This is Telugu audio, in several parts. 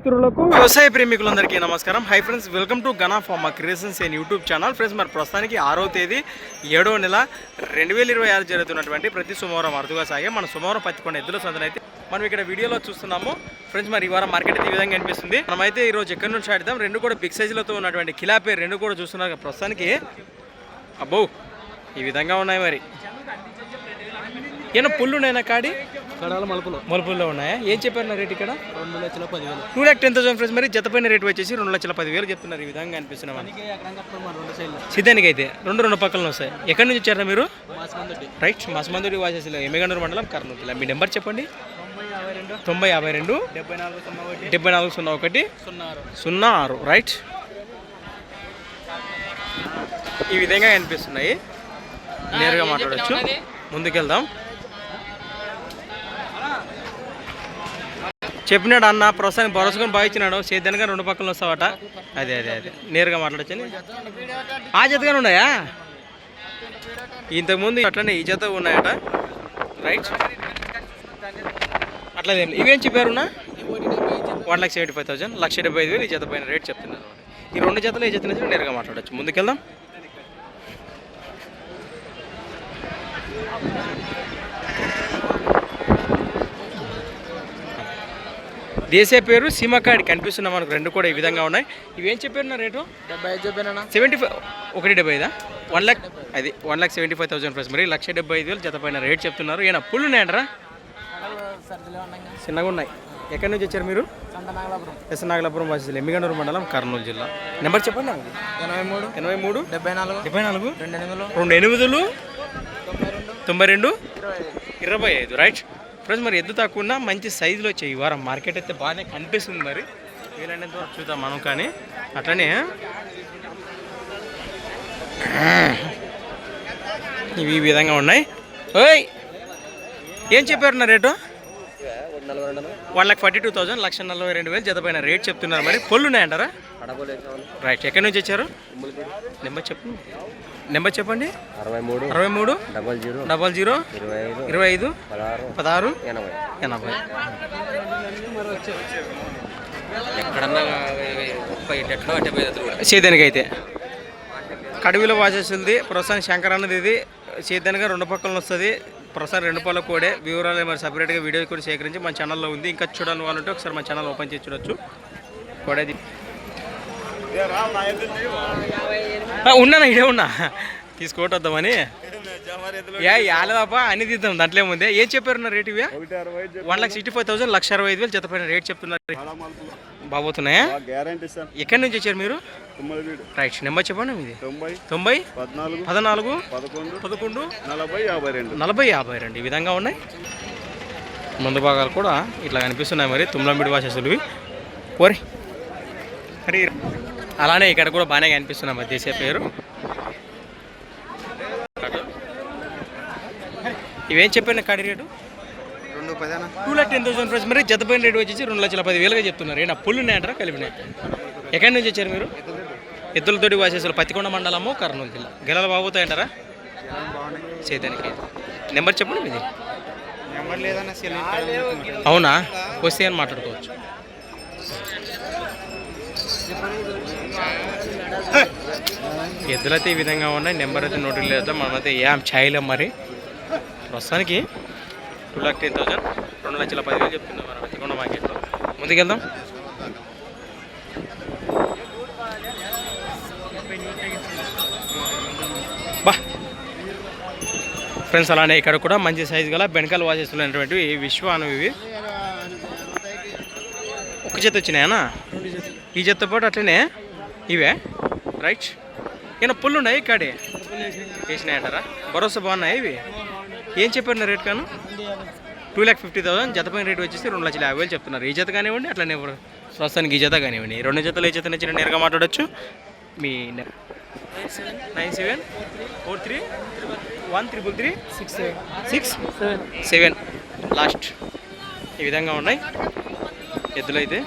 మిత్రులకు వ్యవసాయ ప్రేమికులందరికీ నమస్కారం. Hi friends, welcome to Gana pharma creations and YouTube channel. Friends, మరి ప్రస్తుతానికి 6వ తేదీ 7వ నెల 2026 జరుగుతున్నటువంటి ప్రతి సోమవారం అరుదుగా సాగే మన సోమవారం పత్తికొండ ఎద్దుల సందన అయితే మనం ఇక్కడ వీడియోలో చూస్తున్నాము. ఫ్రెండ్స్, మరి ఈ వారం మార్కెట్ అయితే ఈ విధంగా అనిపిస్తుంది. మనమైతే ఈరోజు ఎక్కడి నుంచి ఆడతాం. రెండు కూడా బిగ్ సైజులతో ఉన్నటువంటి కిలాపే రెండు కూడా చూస్తున్నారు ప్రస్తుతానికి. అబ్బో, ఈ విధంగా ఉన్నాయి. మరి ఏమన్నా పుల్లు ఉన్నాయన్నా కాడి మలుపుల్లో ఉన్నాయా? ఏం చెప్పారు రేట్ ఇక్కడ? 2,10,000. 2,10,000 ఫ్రెండ్స్. మరి జతపైన రేట్ వచ్చేసి 2,10,000 చెప్తున్నారు. ఈ విధంగా అనిపిస్తున్నాం సిద్ధానికి అయితే రెండు పక్కన వస్తాయి. ఎక్కడి నుంచి వచ్చారా మీరు? రైట్, మాసమందుడి వాసేసి ఎమ్మిగనూరు మండలం, కర్నూలు జిల్లా. మీ నెంబర్ చెప్పండి. 9052 7401 06. రైట్, ఈ విధంగా అనిపిస్తున్నాయి. నేరుగా మాట్లాడచ్చు. ముందుకెళ్దాం. చెప్పినాడు అన్న, ప్రస్తుతానికి భరోసాని బాగా ఇచ్చినాడు. సేద్యానిగా రెండు పక్కన వస్తావట. అదే నేరుగా మాట్లాడచ్చని. ఆ జతగానే ఉన్నాయా? ఇంతకుముందు అట్లనే ఈ జత ఉన్నాయట. రైట్, అట్లా ఇవేం చెప్పారున్నా? 1,75,000 1,75,000 ఈ జత పైన రేట్ చెప్తున్నారు. ఈ రెండు జతలు ఈ జత నుంచి నేరుగా మాట్లాడచ్చు. ముందుకెళ్దాం. దేశీయ పేరు సీమకాడి కనిపిస్తున్నాం మనకు. రెండు కూడా ఈ విధంగా ఉన్నాయి. ఇవేం చెప్పారు నా రేటు? 75. 1,75,000 1 lakh. అది 1,75,000 ప్రైస్. మరి 1,75,000 జత పైన రేట్ చెప్తున్నారు. ఏనా పుల్లు ఉన్నాయంటారా? చిన్నగా ఉన్నాయి. ఎక్కడి నుంచి వచ్చారు మీరు? ఎస్ నాగలాపురం వాసి ఎమ్మిగనూరు మండలం, కర్నూలు జిల్లా. నెంబర్ చెప్పండి. 83 74 28 92 25. రైట్ ఫ్రెండ్స్, మరి ఎద్దు తక్కువ మంచి సైజులో వచ్చాయి. ఈ వారం మార్కెట్ అయితే బాగానే కనిపిస్తుంది. మరి వీలైనంత వరకు చూద్దాం మనం. కానీ అట్లనే ఇవి ఈ విధంగా ఉన్నాయి. ఓయ్, ఏం చెప్పారు నా రేటు? 1,42,000 1,42,000 జత పైన రేట్ చెప్తున్నారు. మరి పొల్లు ఉన్నాయంటారా? రైట్, ఎక్కడి నుంచి వచ్చారు? నెంబర్ చెప్పండి. 63 00 25 16 80. సేద్యానికి అయితే కడవిలో వాసేస్తుంది. ప్రస్తుతానికి శంకర్ అన్నది ఇది సేద్యానిగా రెండు పక్కన వస్తుంది. ప్రస్తుతం రెండు పళ్ళ కోడే. వివరాలు మరి సపరేట్గా వీడియో కూడా సేకరించి మన ఛానల్లో ఉంది. ఇంకా చూడాలని వాళ్ళంటే ఒకసారి మన ఛానల్ ఓపెన్ చేసి చూడొచ్చు. కోడేది ఉన్నా, ఇడే ఉన్నా తీసుకోవద్దామని. యాలదాపా అన్ని తీద్దాం, దాంట్లో ముందే. ఏం చెప్పారు నా రేట్? ఇవి 1,65,000 1,65,000 జత పైన రేట్ చెప్తున్నారు. బాబోతున్నాయా? ఎక్కడి నుంచి వచ్చారు మీరు? రైట్, నెంబర్ చెప్పండి. మీది 90 14 11 40 52. ఈ విధంగా ఉన్నాయి. ముందు భాగాలు కూడా ఇట్లా కనిపిస్తున్నాయి. మరి తుమ్లంబిడి వాసేసులు ఓరి. మరి అలానే ఇక్కడ కూడా బాగానే కనిపిస్తున్నాయి. మరి దేశీయ పేరు ఇవేం చెప్పాను కాడి రేటు? 2,10,000 ప్రైస్. మరి జత పైన రేటు వచ్చేసి 2,10,000 చెప్తున్నారు. ఏనా పుల్లు ఉన్నాయంటారా? కలిపినాయి. ఎక్కడి నుంచి వచ్చారు మీరు? ఎద్దులతోటి వాసేసులు, పత్తికొండ మండలము, కర్నూలు జిల్లా. గెలలు బాగుతాయంటారా? సేద్యానికి. నెంబర్ చెప్పండి మీది. అవునా? వస్తే అని మాట్లాడుకోవచ్చు. ఎద్దులైతే ఈ విధంగా ఉన్నాయి. నెంబర్ అయితే నోటీలు లేదా మనమైతే ఏం చేయలేం. మరి ప్రస్తుతానికి 2,10,000 2,10,000 చెప్తున్నాం మన పత్తికొండ మార్కెట్లో. ముందుకెళ్దాం. బా ఫ్రెండ్స్, అలానే ఇక్కడ కూడా మంచి సైజు గల బెనకాలు వాసేస్తున్నటువంటి విశ్వాను. ఇవి ఒక జత వచ్చినాయనా? ఈ జతతో పాటు అట్లనే ఇవే. రైట్, ఏమన్నా పుల్లు ఉన్నాయి ఇక్కడే వేసినాయంటారా? భరోసా బాగున్నాయి. ఇవి ఏం చెప్పారు రేట్? కాను 2,50,000 జత పైన రేట్ వచ్చేసి 2,50,000 చెప్తున్నారు. ఈ జత కానివ్వండి, అట్లనే ప్రస్తుతానికి ఈ జత కానివ్వండి. రెండు జతలు ఈ జత నుంచి నేరుగా మాట్లాడచ్చు. మీ 9743313367 లాస్ట్. ఈ విధంగా ఉన్నాయి ఎద్దులు అయితే.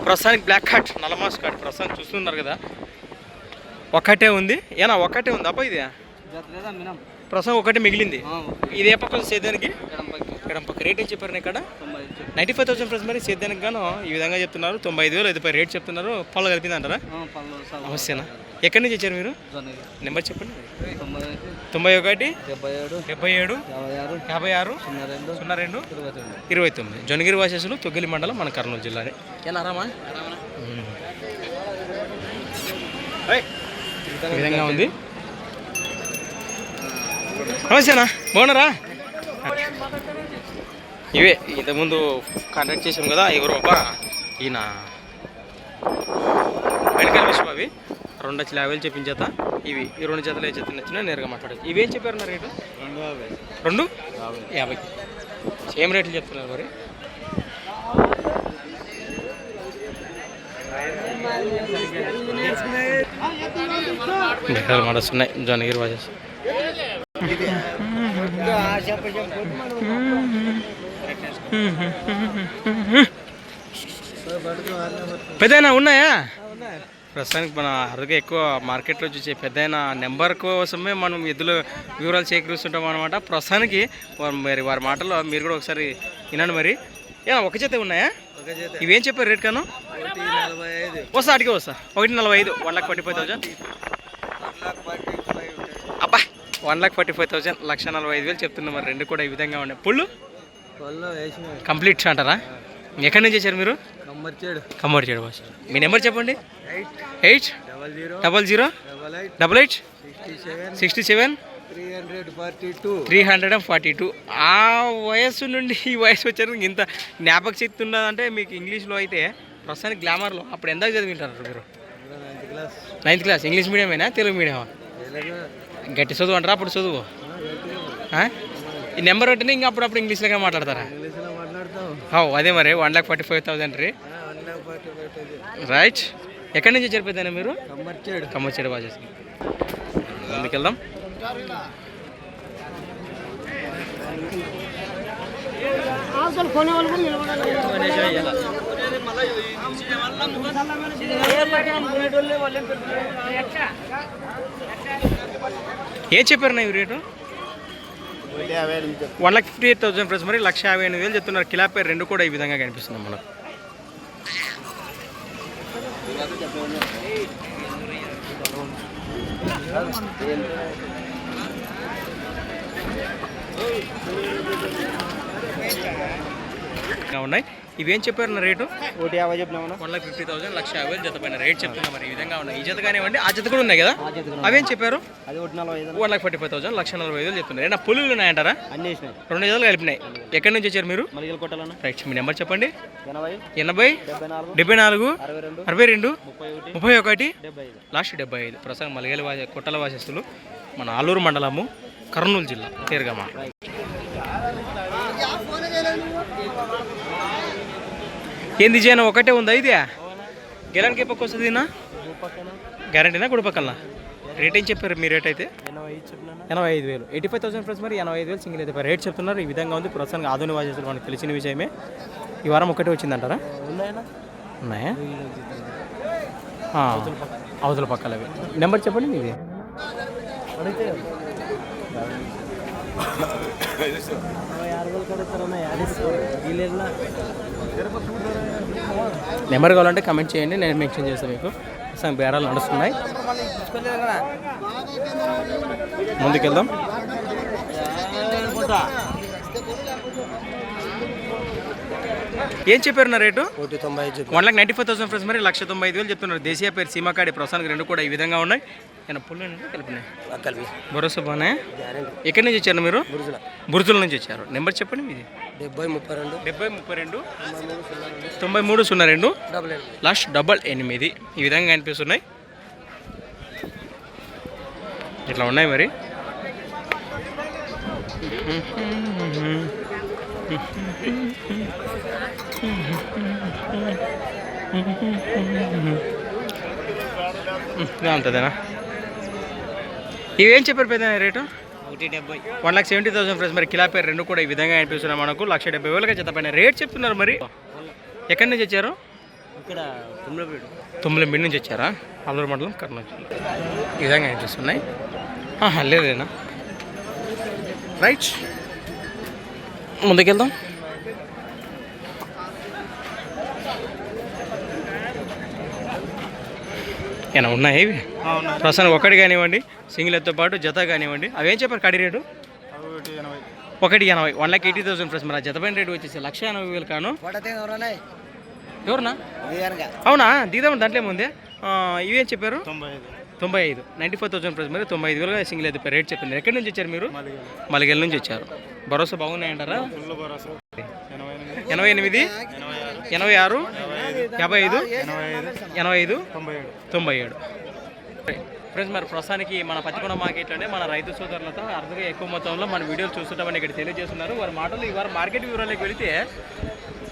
ప్రస్తుతానికి బ్లాక్ కార్డ్, నల్లమాస్ కార్డ్ ప్రస్తుతానికి చూస్తున్నారు కదా. ఒక్కటే ఉంది. ఏనా ఒక్కటే ఉంది అబ్బా? ఇది ప్రస్తుతం ఒకటి మిగిలింది. ఇది ఏ పక్క సేద్యానికి? ఇక్కడ పక్క రేట్ ఏం చెప్పారు ఇక్కడ 95,000 ఫ్రెండ్స్. మరి సేద్యానికి గాను ఈ విధంగా చెప్తున్నారు. 95,000 అయితే రేట్ చెప్తున్నారు. పళ్ళు కలిపింది అంటారా? అవశ్యనా. ఎక్కడి నుంచి వచ్చారు మీరు? నెంబర్ చెప్పండి. 91 77 56 02 29. జొన్నగిరి వాసేసులు తొగ్గిలి మండలం మన కర్నూలు జిల్లానే. ఎలా ఆరామా? ఈ విధంగా ఉంది. నమస్తేనా, బాగున్నారా? ఇవే ఇంతకుముందు కాంటాక్ట్ చేసాం కదా, ఎవరు బాబా ఈయన వెనకాల విషయం. అవి 2,50,000 చెప్పించేత. ఇవి ఈ 2 జతలు ఏ జత నచ్చినా నేరుగా మాట్లాడచ్చు. ఇవేం చెప్పారు నా రేటు? 250. సేమ్ రేట్లు చెప్తున్నారు మరి. మడుస్తున్నాయి జొన్నగిరి వాచెస్. పెద్దయినా ఉన్నాయా? ప్రస్తుతానికి మన అరుగా ఎక్కువ మార్కెట్లో చూసే పెద్దయిన నెంబర్ కోసమే మనం ఎద్దుల వివరాలు సేకరిస్తుంటాం అనమాట. ప్రస్తుతానికి మరి వారి మాటల్లో మీరు కూడా ఒకసారి వినండి. మరి ఒక జత ఉన్నాయా? ఇవేం చెప్పారు రేట్ కాను? వస్తా అడిగి వస్తా. 1,45,000 1,45,000. అబ్బా 1,45,000 1,45,000 చెప్తున్నా మరి. రెండు కూడా ఈ విధంగా ఉన్నాయి. పుళ్ళు కంప్లీట్ అంటారా? ఎక్కడి నుంచి వచ్చారు మీరు? కమ్మర్చేడు బాస్. మీ నెంబర్ చెప్పండి. 800 67 342. ఆ వయస్సు నుండి ఈ వయసు వచ్చారు. ఇంత జ్ఞాపక శక్తి ఉన్నదంటే మీకు ఇంగ్లీష్లో అయితే ప్రస్తుతానికి గ్లామర్లో. అప్పుడు ఎందాక చదివింటారు మీరు? 9th class. ఇంగ్లీష్ మీడియమేనా తెలుగు మీడియమా? గట్టి చదువు అంటారా? అప్పుడు చదువు. ఈ నెంబర్ ఉంటేనే ఇంకా అప్పుడప్పుడు ఇంగ్లీష్లోగా మాట్లాడతారా? అదే మరి 1,45,000 రీ. రైట్. ఎక్కడి నుంచి జరిపోతాను మీరు? కమ్మర్చేడు బాగా చేసి. ముందుకెళ్దాం. ఏం చెప్పారు నా రేటు? 1,58,000 ప్లస్ మరి 1,58,000 చెప్తున్నారు. కిలా పేరు రెండు కూడా ఈ విధంగా కనిపిస్తుంది మనకు. ఉన్నాయి. ఇవేం చెప్పారు నా రేటు? 1,50,000 చెప్పినా. 1,50,000 1,50,000 జత పైన రేట్ చెప్తున్నా మరి. ఈ విధంగా ఉన్నాయి. ఈ జత కానివ్వండి, ఆ జత కూడా ఉన్నాయి కదా. అవేం చెప్పారు? 1,45,000 1,40,000 చెప్తున్నారు. ఏనా పులులు ఉన్నాయంటారా? 2 జతలు కలిపినాయి. ఎక్కడి నుంచి వచ్చారు మీరు? రైట్. మీ నెంబర్ చెప్పండి. 80 74 62 31 లాస్ట్ 75. ప్రస్తుతం మలిగేల కొట్టల వాసస్తులు మన ఆలూరు మండలము కర్నూలు జిల్లా తీరగమ. ఏంది చేయను ఒకటే ఉందా? ఇది గెలానికి ఏ పక్క వస్తుంది? గ్యారంటీనా గుడి పక్కన? రేట్ ఏం చెప్పారు మీ రేట్ అయితే? 85,000 85,000 ప్లస్ మరి 85,000 సింగిల్ అయితే రేట్ చెప్తున్నారు. ఈ విధంగా ఉంది. ప్రస్తుతానికి ఆధునిక వాచేసులు మనకు తెలిసిన విషయమే. ఈ వారం ఒకటే వచ్చిందంటారా? ఉన్నాయా? అవతల పక్కలవి. నెంబర్ చెప్పండి మీది. నెంబర్ కావాలంటే కమెంట్ చేయండి, నేను మెన్షన్ చేస్తాను మీకు. బేరాలు నడుస్తున్నాయి. ముందుకెళ్దాం. ఏం చెప్పారు నా రేటు? 1,95,000 ఫ్రెండ్స్ మరి 1,95,000 చెప్తున్నారు. దేశీయ పేరు సీమాకాడి. ప్రస్తుతానికి రెండు కూడా ఈ విధంగా ఉన్నాయి. నేను పుల్లు కలిపినాయి. భరోసా బాగున్నాయి. ఎక్కడి నుంచి వచ్చారు మీరు? బురుజుల నుంచి వచ్చారు. నెంబర్ చెప్పండి మీది. 70 32 93 02 లాస్ట్ 88. ఈ విధంగా కనిపిస్తున్నాయి. ఇట్లా ఉన్నాయి మరి. అంతదేనా? ఇవేం చెప్పారు పెద్ద రేటు? 1,70,000 ఫ్రెండ్స్ మరి. కిలా పేరు రెండు కూడా ఈ విధంగా అనిపిస్తున్నాయి మనకు. 1,70,000 జత పైన రేట్ చెప్తున్నారు మరి. ఎక్కడి నుంచి వచ్చారు? ఇక్కడ తుమ్మిలపేట నుంచి వచ్చారా? ఆలూరు మండలం కర్నూలు. ఈ విధంగా అనిపిస్తున్నాయి. లేదేనా? రైట్. ముందుకెళ్దాం. ఏనా ఉన్నాయి ఇవి ప్రస్తుతానికి ఒకటి కానివ్వండి, సింగిల్తో పాటు జత కానివ్వండి. అవేం చెప్పారు కడి రేటు? 180, 1,80,000 ప్లస్. మరి జత పైన రేటు వచ్చేసి 1,80,000 కాను. ఎవరునా? అవునా, దిగుదాం దాంట్లో ఏముంది. ఇవేం చెప్పారు? 95, 94,000 ప్లస్. మరి 95,000 సింగిల్ అయితే రేట్ చెప్పింది. ఎక్కడి నుంచి వచ్చారు మీరు? మలిగల్ నుంచి వచ్చారు. భరోసా బాగున్నాయంటారా? 88, 86, 55, 85, 97. ఫ్రెండ్స్, మరి ప్రస్తుతానికి మన పత్తికొండ మార్కెట్లోనే మన రైతు సోదరులతో అర్థంగా ఎక్కువ మొత్తంలో మన వీడియోలు చూస్తుంటామని ఇక్కడ తెలియజేస్తున్నారు. వారి మాటలు ఇవాళ మార్కెట్ వివరాలకు వెళితే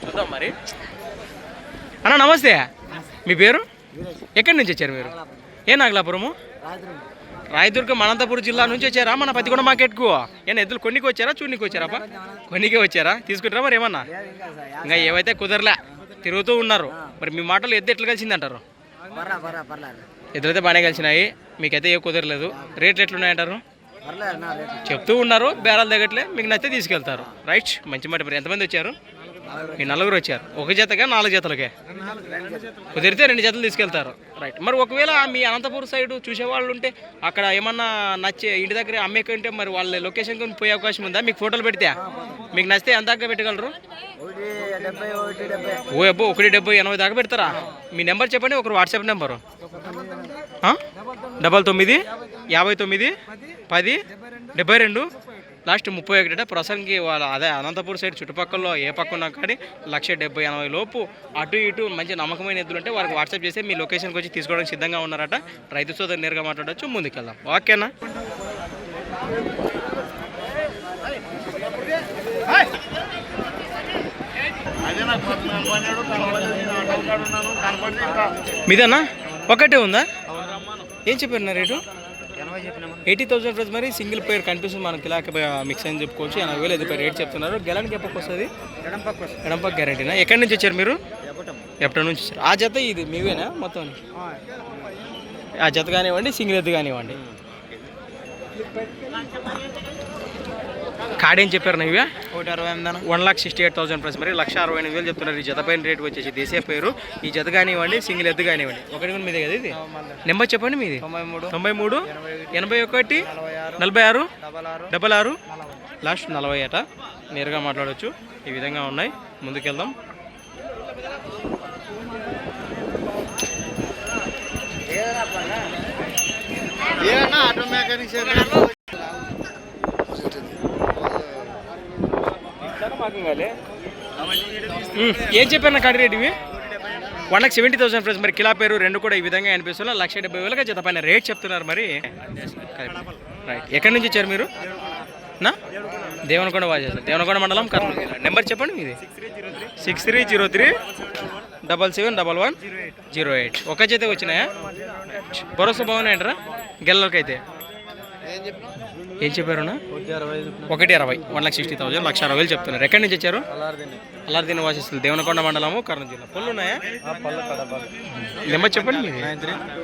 చూద్దాం. మరి అన్న నమస్తే, మీ పేరు? ఎక్కడి నుంచి వచ్చారు మీరు? ఏ నాగలాపురము? రాయదుర్గం అనంతపురం జిల్లా నుంచి వచ్చారా మన పత్తికొండ మార్కెట్కు? ఏమన్నా ఎద్దులు కొన్నికి వచ్చారా, చూడనికి వచ్చారా? కొన్నికే వచ్చారా? తీసుకుంటారా మరి ఏమన్నా? ఇంకా ఏవైతే కుదరలే, తిరుగుతూ ఉన్నారు. మరి మీ మాటలు ఎద్దు ఎట్లా కలిసింది అంటారు? ఎద్దులైతే బాగానే కలిసినాయి, మీకైతే ఏ కుదరలేదు. రేట్లు ఎట్లున్నాయంటారు? చెప్తూ ఉన్నారు, బేరాలు తగ్గట్లే, మీకు నచ్చితే తీసుకెళ్తారు. రైట్, మంచి మాట. మరి ఎంతమంది వచ్చారు? మీ నలుగురు వచ్చారు. ఒక జతగా 4 జతలకే? కుదిరితే 2 జతలు తీసుకెళ్తారు. రైట్. మరి ఒకవేళ మీ అనంతపురం సైడ్ చూసేవాళ్ళు ఉంటే అక్కడ ఏమన్నా నచ్చే ఇంటి దగ్గర అమ్మేకుంటే మరి వాళ్ళ లొకేషన్కి పోయే అవకాశం ఉందా? మీకు ఫోటోలు పెడితే మీకు నచ్చితే ఎంత దాకా పెట్టగలరు? ఓ అబ్బో, 170, 80 దాకా పెడతారా? మీ నెంబర్ చెప్పండి, ఒకరు వాట్సాప్ నెంబరు. 99 59 10 72 లాస్ట్ 31. ప్రస్తుతానికి వాళ్ళ అదే అనంతపూర్ సైడ్ చుట్టుపక్కల ఏ పక్క ఉన్నా కానీ 170-80 లోపు అటు ఇటు మంచి నమ్మకమైన ఎద్దులు ఉంటే వారికి వాట్సాప్ చేస్తే మీ లొకేషన్కి వచ్చి తీసుకోవడానికి సిద్ధంగా ఉన్నారట. రైతు సోదరు నేరుగా మాట్లాడచ్చు. ముందుకెళ్దాం. ఓకేనా? మీదేనా? ఒకటే ఉందా? ఏం చెప్పారు రేటు? 80,000 ప్లస్. మరి సింగిల్ పేర్ కనిపిస్తుంది మనకి, ఇలాగ మిక్స్ అని చెప్పుకోవచ్చు. 80,000 ఎది పేరు రేట్ చెప్తున్నారు. గెలానికి ఎప్పటికి వస్తుంది? ఎడంపక్క గ్యారెంటీనా? ఎక్కడి నుంచి వచ్చారు మీరు? ఎప్పటి నుంచి వచ్చారు? ఆ జత ఇది మీవేనా మొత్తం? ఆ జత కానివ్వండి, సింగిల్ ఎద్దు కానివ్వండి. కాడేం చెప్పారు నా? ఇవే 1,68,000 ప్లస్. మరి 1,68,000 చెప్తున్నారు. ఈ జత పైన రేటు వచ్చేసి దేశీయ పేరు. ఈ జత కానివ్వండి, సింగిల్ ఎద్దు కానివ్వండి. ఒకటి కూడా మీదే కదా ఇది? నెంబర్ చెప్పండి మీది. 93 81 46 66 లాస్ట్ 40 అట. నేరుగా మాట్లాడవచ్చు. ఈ విధంగా ఉన్నాయి. ముందుకెళ్దాం. ఏం చెప్పారు నా కాడి రేట్? ఇవి 1,70,000 ప్లస్. మరి కిలా పేరు రెండు కూడా ఈ విధంగా అనిపిస్తున్నారు. 1,70,000 జత పైన రేట్ చెప్తున్నారు. మరి రైట్. ఎక్కడి నుంచి వచ్చారు మీరు? నా దేవనకొండ వాజేస్తారు. దేవనకొండ మండలం, కర్నూలు జిల్లా. నెంబర్ చెప్పండి మీది. 6303 771108. ఒక జత వచ్చినాయా? భరోసా బాగున్నాయంటారా గెల్లలకైతే? ఏం చెప్పారు? 1,60,000 1,60,000 1,60,000 చెప్తున్నారు. ఎక్కడి నుంచి వచ్చారు? అల్లార్దీన్ వాసిస్తులు, దేవనకొండ మండలము, కర్నూలు జిల్లా. పళ్ళు ఉన్నాయా? నెంబర్ చెప్పండి మీది.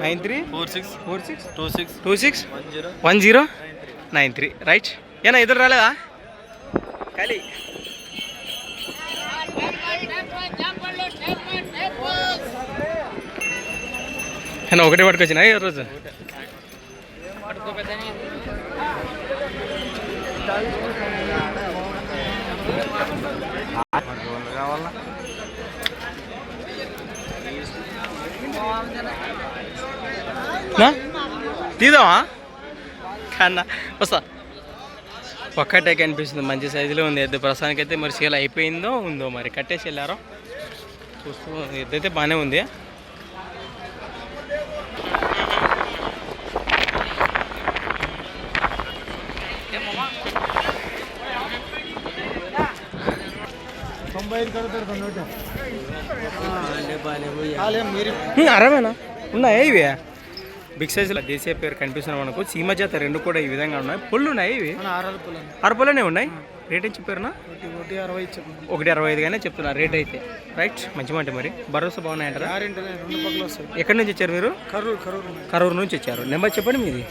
9346261093. రైట్. ఏనా ఎదురు రాలేదా? ఖాళీ ఏనా? ఒకటే పట్టుకొచ్చినా ఈ రోజు? తీద్దామా? కన్నా వస్తా. ఒక్కటే కనిపిస్తుంది, మంచి సైజులో ఉంది ఎద్దు. ప్రస్తుతానికి అయితే మరి సేల్ అయిపోయిందో ఉందో మరి, కట్టేసి వెళ్ళారో చూస్తూ. ఎద్దు అయితే బాగానే ఉంది. అరవేనా ఉన్నాయా ఇవి? బిగ్ సైజులో దేశీయ పేరు కనిపిస్తున్నాయి మనకు. సీమ జాత రెండు కూడా ఈ విధంగా ఉన్నాయి. పుళ్ళు ఉన్నాయి ఇవి? 6 పుల్లనే ఉన్నాయి. రేట్ ఏం చెప్పారునా? 1.60 చెప్పాను. 1.65గానే చెప్తున్నారు రేట్ అయితే. రైట్, మంచి మాట. మరి భరోసా బాగున్నాయంటారా? 2 పక్కలు వస్తాయి. ఎక్కడి నుంచి వచ్చారు మీరు? కరూరు నుంచి వచ్చారు. నెంబర్ చెప్పండి మీది.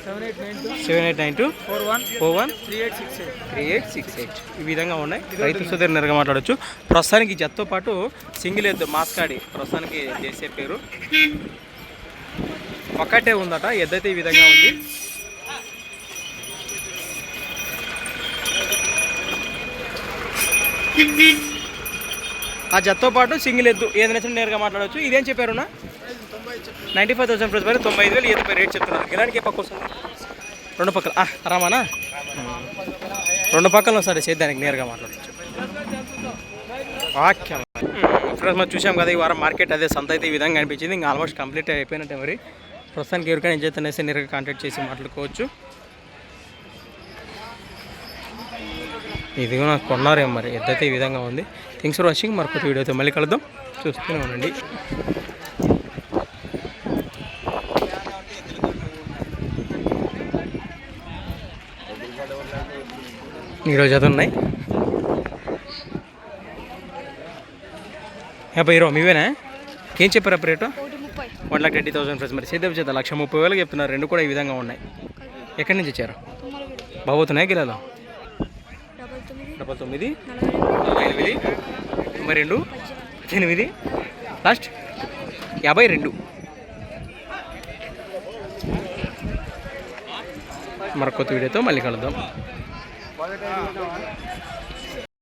7892 41 3868. ఈ విధంగా ఉన్నాయి. రైతు సోదరు నేరుగా మాట్లాడవచ్చు. ప్రస్తుతానికి జతతో పాటు సింగిల్ ఎద్దు మాస్కాడి ప్రస్తుతానికి చేసే పేరు ఒక్కటే ఉందట. ఎద్దైతే ఈ విధంగా ఉంది. ఆ జతతో పాటు సింగిల్ ఎద్దు ఏది నచ్చిన నేరుగా మాట్లాడవచ్చు. ఇదేం చెప్పారునా? 95,000 ప్రైస్ మరి 95,000 ఏదో రేట్ చెప్తున్నారు. గిలానికి పక్క వస్తుంది. రెండు పక్కల రామానా? రెండు పక్కల సరే చేద్దానికి నేరుగా మాట్లాడచ్చు. వాక్యం ఫ్రెండ్స్ మరి చూసాం కదా ఈ వారం మార్కెట్ అదే సంత అయితే ఈ విధంగా అనిపించింది. ఇంకా ఆల్మోస్ట్ కంప్లీట్ అయిపోయినట్టే. మరి ప్రస్తుతానికి ఎవరికైనా ఏం చేస్తానేసి నేరుగా కాంటాక్ట్ చేసి మాట్లాడుకోవచ్చు. ఇది నాకు కొన్నారేమో మరి ఎద్దైతే ఈ విధంగా ఉంది. Thanks for watching. మరొక వీడియోతో మళ్ళీ కలుద్దాం. చూస్తూనే ఉండండి. ఈరోజు అది ఉన్నాయి. హీరో మీవేనా? ఏం చెప్పారు అప్పుడు రేటు? 1,20,000 ప్రైస్ మరి సేద్యం చేద్దాం. 1,30,000 చెప్తున్నారు. రెండు కూడా ఈ విధంగా ఉన్నాయి. ఎక్కడి నుంచి ఇచ్చారు? బాగుతున్నాయి గిలాలో 99 48 92 8 లాస్ట్ 52. మరొక కొత్త వీడియోతో మళ్ళీ కలుద్దాం.